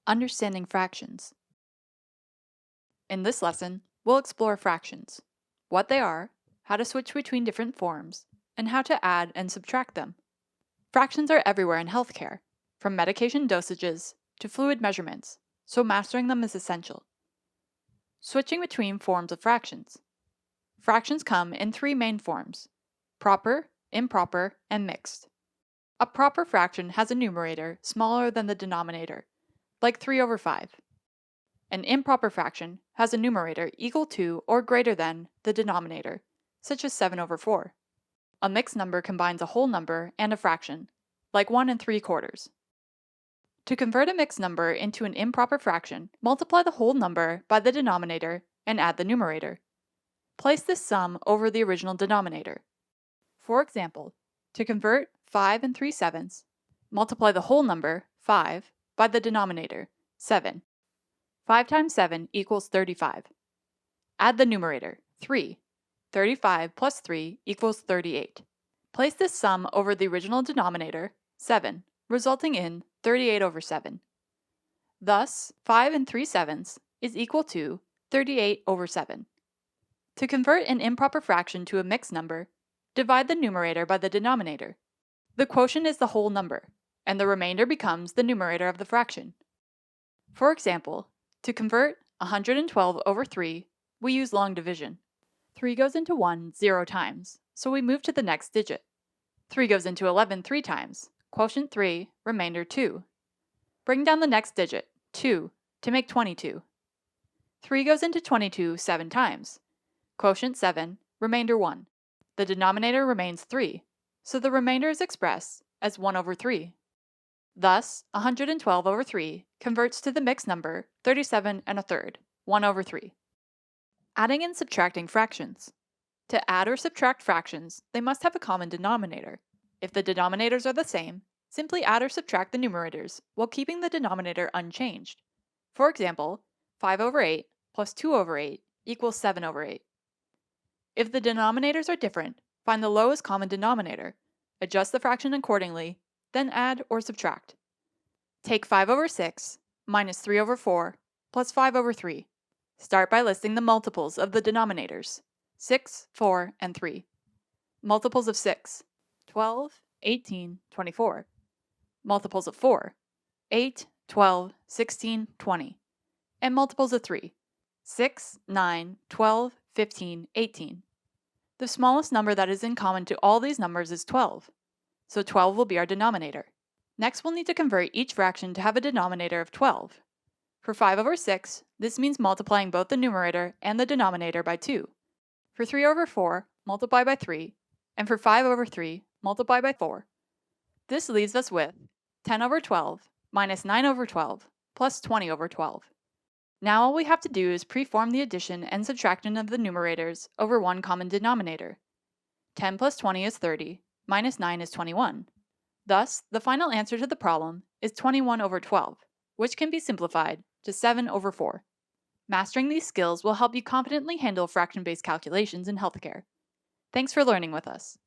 Understanding fractions. In this lesson, we'll explore fractions, what they are, how to switch between different forms, and how to add and subtract them. Fractions are everywhere in healthcare, from medication dosages to fluid measurements, so mastering them is essential. Switching between forms of fractions. Fractions come in three main forms: proper, improper, and mixed. A proper fraction has a numerator smaller than the denominator, like 3 over 5. An improper fraction has a numerator equal to or greater than the denominator, such as 7 over 4. A mixed number combines a whole number and a fraction, like 1 3/4. To convert a mixed number into an improper fraction, multiply the whole number by the denominator and add the numerator. Place this sum over the original denominator. For example, to convert 5 3/7, multiply the whole number, 5, by the denominator, 7. 5 times 7 equals 35. Add the numerator, 3. 35 plus 3 equals 38. Place this sum over the original denominator, 7, resulting in 38 over 7. Thus, 5 3/7 is equal to 38 over 7. To convert an improper fraction to a mixed number, divide the numerator by the denominator. The quotient is the whole number, and the remainder becomes the numerator of the fraction. For example, to convert 112 over 3, we use long division. 3 goes into 1 0 times, so we move to the next digit. 3 goes into 11 3 times, quotient 3, remainder 2. Bring down the next digit, 2, to make 22. 3 goes into 22 7 times, quotient 7, remainder 1. The denominator remains 3, so the remainder is expressed as 1 over 3. Thus, 112 over 3 converts to the mixed number 37 1/3, 1 over 3. Adding and subtracting fractions. To add or subtract fractions, they must have a common denominator. If the denominators are the same, simply add or subtract the numerators while keeping the denominator unchanged. For example, 5 over 8 plus 2 over 8 equals 7 over 8. If the denominators are different, find the lowest common denominator, adjust the fraction accordingly, then add or subtract. Take 5 over 6 minus 3 over 4 plus 5 over 3. Start by listing the multiples of the denominators, 6, 4, and 3. Multiples of 6, 12, 18, 24. Multiples of 4, 8, 12, 16, 20. And multiples of 3, 6, 9, 12, 15, 18. The smallest number that is in common to all these numbers is 12, so 12 will be our denominator. Next, we'll need to convert each fraction to have a denominator of 12. For 5 over 6, this means multiplying both the numerator and the denominator by 2. For 3 over 4, multiply by 3, and for 5 over 3, multiply by 4. This leaves us with 10 over 12 minus 9 over 12 plus 20 over 12. Now all we have to do is preform the addition and subtraction of the numerators over one common denominator. 10 plus 20 is 30, minus 9 is 21. Thus, the final answer to the problem is 21 over 12, which can be simplified to 7 over 4. Mastering these skills will help you confidently handle fraction-based calculations in healthcare. Thanks for learning with us.